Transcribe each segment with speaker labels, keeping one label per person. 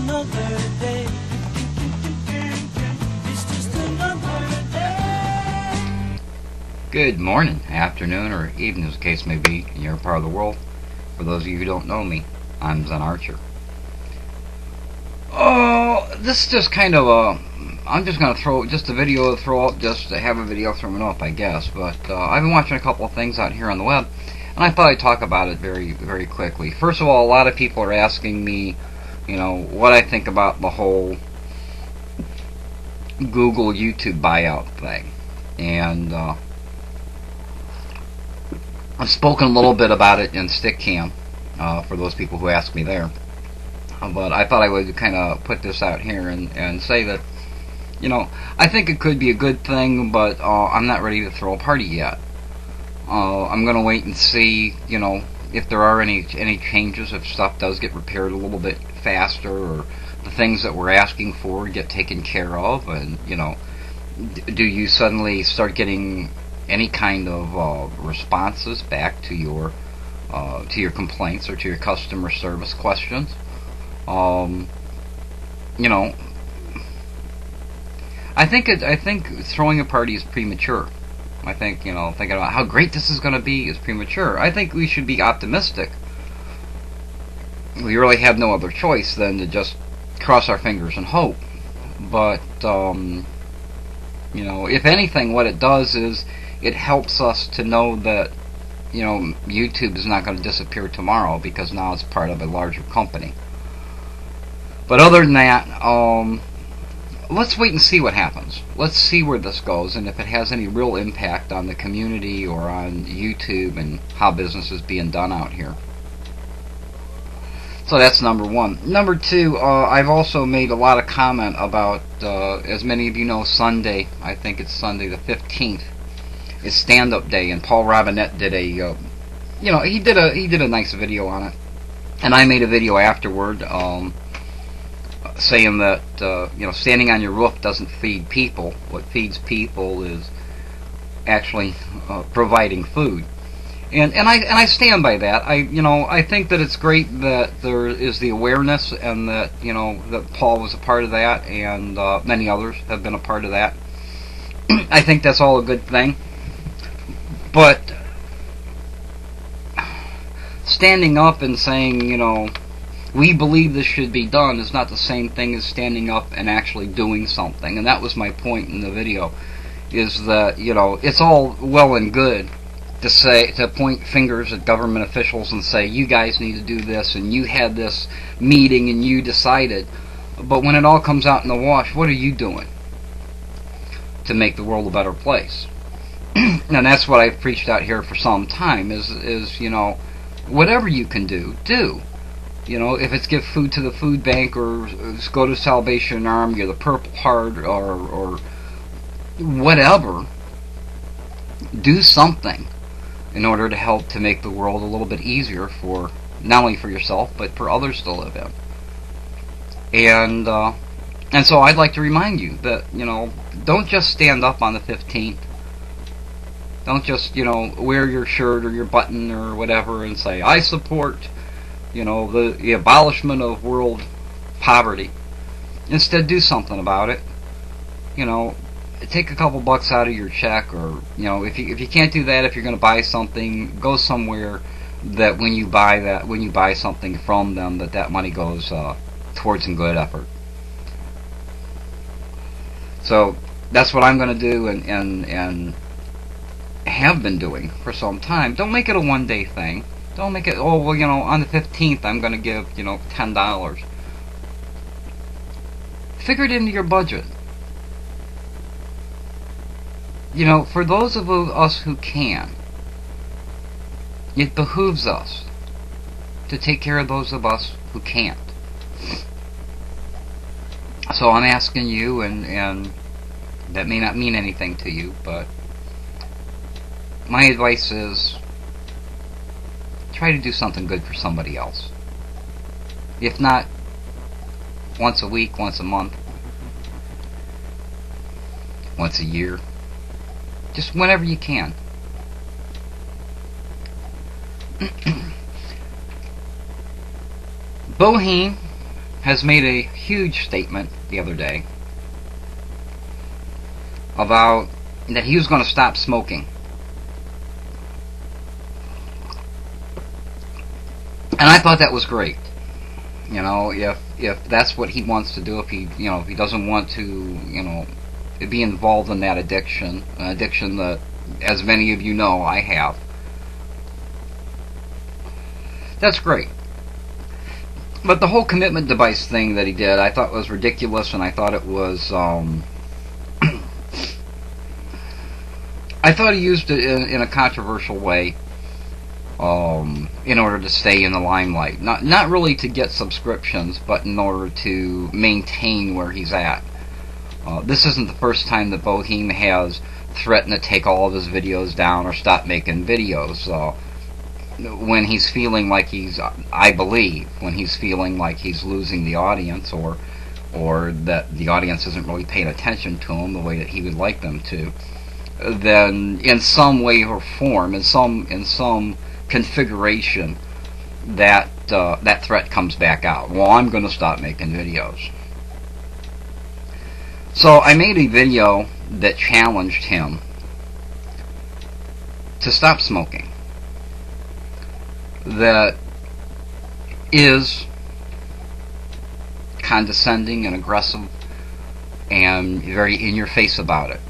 Speaker 1: another day. It's just another day.
Speaker 2: Good morning, afternoon, or evening, as the case may be, in your part of the world. For those of you who don't know me, I'm ZenArcher. Oh, this is just kind of a... I'm just going to throw just a video to throw up, just to have a video thrown up, I guess. But I've been watching a couple of things out here on the web, and I thought I'd talk about it very, very quickly. First of all, a lot of people are asking me, you know, what I think about the whole Google YouTube buyout thing. And I've spoken a little bit about it in Stickcam, for those people who asked me there. But I thought I would kind of put this out here and say that, you know, I think it could be a good thing, but I'm not ready to throw a party yet. I'm going to wait and see, you know, if there are any changes, if stuff does get repaired a little bit faster, or the things that we're asking for get taken care of, and, you know, do you suddenly start getting any kind of responses back to your complaints or to your customer service questions? You know, I think throwing a party is premature. I think, you know, thinking about how great this is going to be is premature. I think we should be optimistic. We really have no other choice than to just cross our fingers and hope. But, you know, if anything, what it does is it helps us to know that, you know, YouTube is not going to disappear tomorrow, because now it's part of a larger company. But other than that, let's wait and see what happens. Let's see where this goes, and if it has any real impact on the community or on YouTube and how business is being done out here. So that's number one. Number two, I've also made a lot of comment about, as many of you know, Sunday, I think it's Sunday the 15th, is stand-up day, and Paul Robinette did a, you know, he did a nice video on it, and I made a video afterward, saying that, you know, standing on your roof doesn't feed people. What feeds people is actually providing food, and I stand by that. I think that it's great that there is the awareness, and that, you know, that Paul was a part of that, and many others have been a part of that. I think that's all a good thing, but standing up and saying, you know, we believe this should be done is not the same thing as standing up and actually doing something. And that was my point in the video, is that, you know, it's all well and good to point fingers at government officials and say, you guys need to do this, and you had this meeting and you decided. But when it all comes out in the wash, what are you doing to make the world a better place? And that's what I've preached out here for some time, is, you know, whatever you can do, do. You know, if it's give food to the food bank, or go to Salvation Army, or the Purple Heart, or whatever, do something in order to help to make the world a little bit easier for, not only for yourself, but for others to live in. And so I'd like to remind you that, you know, don't just stand up on the 15th. Don't just, you know, wear your shirt or your button or whatever and say, I support, you know, the abolishment of world poverty. Instead, do something about it. You know, take a couple bucks out of your check, or, you know, if you can't do that, if you're going to buy something, go somewhere that when you buy something from them, that money goes towards some good effort. So that's what I'm going to do, and have been doing for some time. Don't make it a one-day thing. Don't make it, oh, well, you know, on the 15th I'm going to give, you know, $10. Figure it into your budget. You know, for those of us who can, it behooves us to take care of those of us who can't. So I'm asking you, and that may not mean anything to you, but my advice is, try to do something good for somebody else. If not once a week, once a month, once a year, just whenever you can.
Speaker 3: Bohim
Speaker 2: has made a huge statement the other day about that he was going to stop smoking. And I thought that was great. You know, if that's what he wants to do, if he, you know, if he doesn't want to, you know, be involved in that addiction, an addiction that, as many of you know, I have. That's great. But the whole commitment device thing that he did, I thought was ridiculous, and I thought it was, I thought he used it in a controversial way, in order to stay in the limelight. Not really to get subscriptions, but in order to maintain where he's at. This isn't the first time that Bohim has threatened to take all of his videos down or stop making videos. When he's feeling like he's, I believe, when he's feeling like he's losing the audience, or that the audience isn't really paying attention to him the way that he would like them to, then in some way or form, in some configuration, that that threat comes back out. Well, I'm going to stop making videos. So I made a video that challenged him to stop smoking. That is condescending and aggressive and very in your face about it.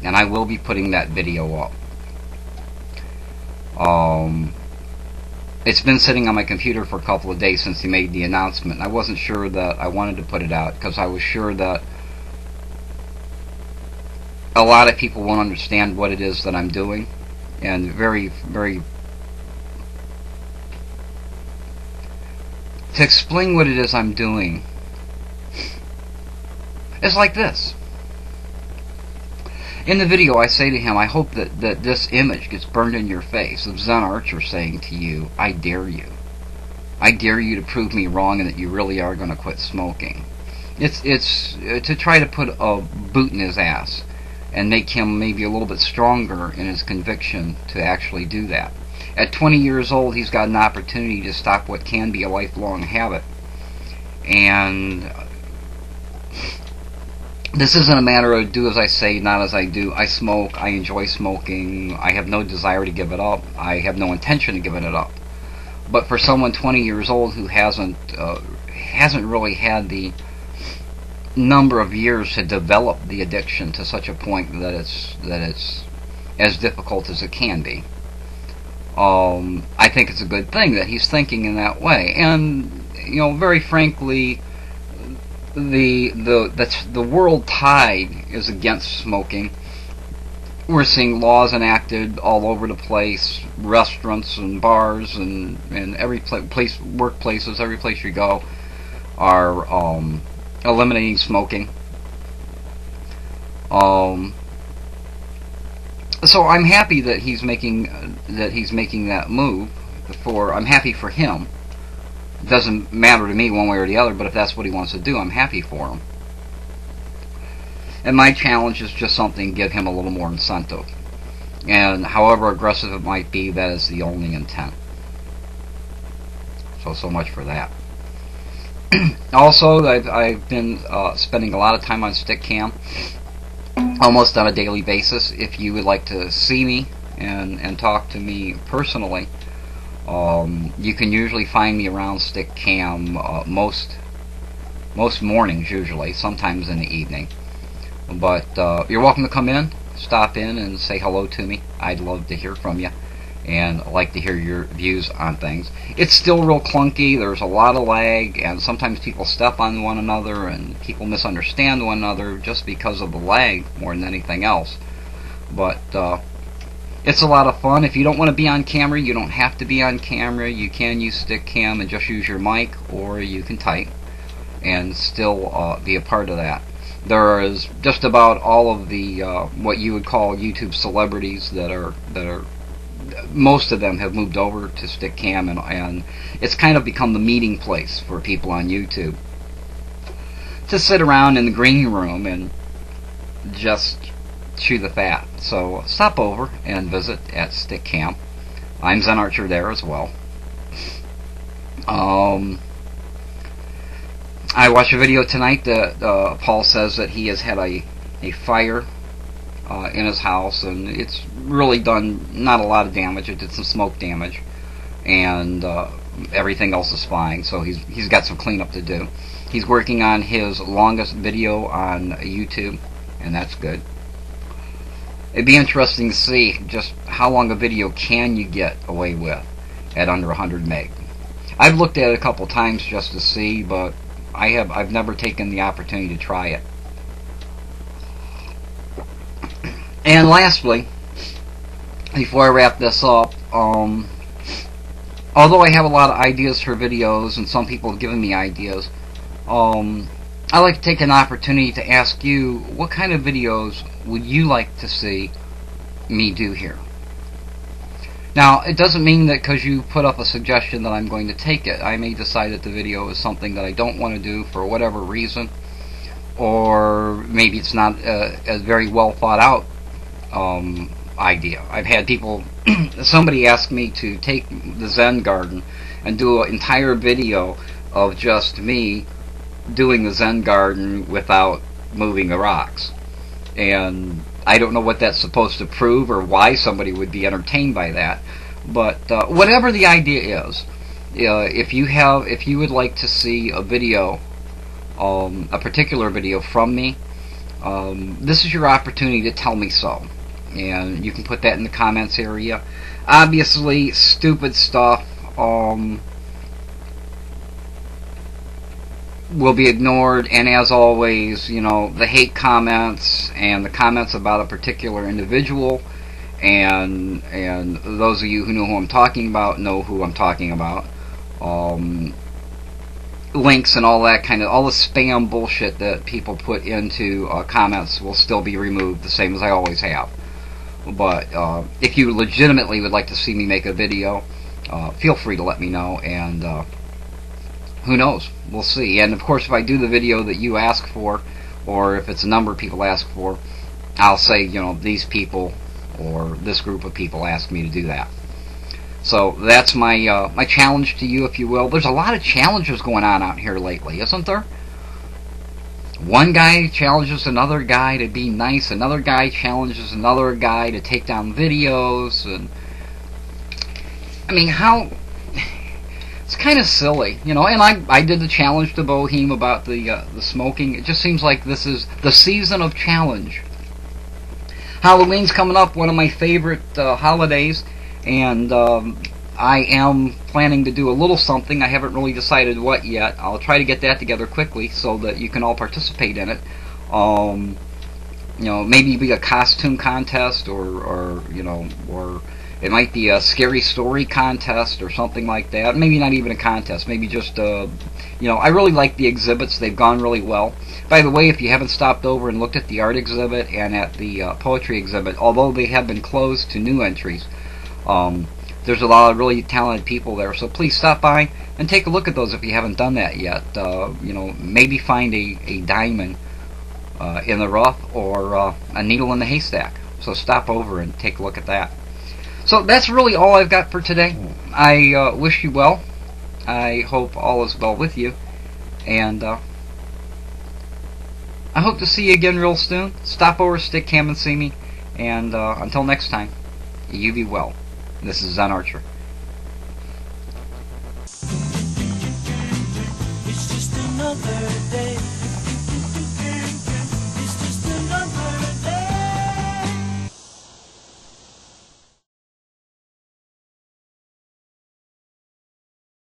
Speaker 2: And I will be putting that video up. It's been sitting on my computer for a couple of days since he made the announcement. I wasn't sure that I wanted to put it out because I was sure that a lot of people won't understand what it is that I'm doing, and very to explain what it is I'm doing is like this. In the video I say to him, I hope that this image gets burned in your face of ZenArcher saying to you, I dare you. I dare you to prove me wrong and that you really are going to quit smoking. It's to try to put a boot in his ass and make him maybe a little bit stronger in his conviction to actually do that. At 20 years old, he's got an opportunity to stop what can be a lifelong habit. And this isn't a matter of do as I say, not as I do. I smoke. I enjoy smoking. I have no desire to give it up. I have no intention of giving it up. But for someone 20 years old who hasn't really had the number of years to develop the addiction to such a point that it's as difficult as it can be, I think it's a good thing that he's thinking in that way. And you know, very frankly, the world tide is against smoking. We're seeing laws enacted all over the place, restaurants and bars and every place, workplaces, every place you go are eliminating smoking. So I'm happy that he's making that move. I'm happy for him. It doesn't matter to me one way or the other, but if that's what he wants to do, I'm happy for him. And my challenge is just something to give him a little more incentive. And however aggressive it might be, that is the only intent. So much for that. Also, I've been spending a lot of time on Stickcam, almost on a daily basis. If you would like to see me and talk to me personally, you can usually find me around Stickcam most mornings, usually, sometimes in the evening. But you're welcome to come in, stop in, and say hello to me. I'd love to hear from you and like to hear your views on things. It's still real clunky. There's a lot of lag, and sometimes people step on one another and people misunderstand one another just because of the lag more than anything else. But it's a lot of fun. If you don't want to be on camera, you don't have to be on camera. You can use Stickcam and just use your mic, or you can type and still be a part of that. There is just about all of the what you would call YouTube celebrities that are most of them have moved over to Stickcam, and it's kind of become the meeting place for people on YouTube to sit around in the green room and just chew the fat. So stop over and visit at Stickcam. I'm ZenArcher there as well. I watched a video tonight that Paul says that he has had a fire in his house, and it's really done not a lot of damage. It did some smoke damage, and everything else is fine. So he's got some cleanup to do. He's working on his longest video on YouTube, and that's good. It'd be interesting to see just how long a video can you get away with at under 100 meg. I've looked at it a couple times just to see, but I've never taken the opportunity to try it. And lastly, before I wrap this up, although I have a lot of ideas for videos, and some people have given me ideas, I like to take an opportunity to ask you, what kind of videos would you like to see me do here? Now, it doesn't mean that because you put up a suggestion that I'm going to take it. I may decide that the video is something that I don't want to do for whatever reason, or maybe it's not a very well thought out idea. I've had people, somebody asked me to take the Zen garden and do an entire video of just me doing the Zen garden without moving the rocks. And I don't know what that's supposed to prove or why somebody would be entertained by that. But whatever the idea is, if you would like to see a video, a particular video from me, this is your opportunity to tell me so. And you can put that in the comments area. Obviously, stupid stuff will be ignored, and as always, you know, the hate comments and the comments about a particular individual, and those of you who know who I'm talking about know who I'm talking about. Links and all that kind of, all the spam bullshit that people put into comments will still be removed, the same as I always have. But if you legitimately would like to see me make a video, feel free to let me know, and who knows? We'll see. And of course, if I do the video that you ask for, or if it's a number of people ask for, I'll say, you know, these people or this group of people asked me to do that. So that's my my challenge to you, if you will. There's a lot of challenges going on out here lately, isn't there? One guy challenges another guy to be nice. Another guy challenges another guy to take down videos. And I mean, how... It's kind of silly, you know. And I did the challenge to Bohim about the smoking. It just seems like this is the season of challenge. Halloween's coming up, one of my favorite holidays, and I am planning to do a little something. I haven't really decided what yet. I'll try to get that together quickly so that you can all participate in it. You know, maybe be a costume contest, or you know, or it might be a scary story contest or something like that. Maybe not even a contest. Maybe just, you know, I really like the exhibits. They've gone really well. By the way, if you haven't stopped over and looked at the art exhibit and at the poetry exhibit, although they have been closed to new entries, there's a lot of really talented people there. So please stop by and take a look at those if you haven't done that yet. You know, maybe find a diamond in the rough, or a needle in the haystack. So stop over and take a look at that. So that's really all I've got for today. I wish you well. I hope all is well with you. And I hope to see you again real soon. Stop over Stickcam and see me. And until next time, you be well. This is ZenArcher.
Speaker 1: It's just another day.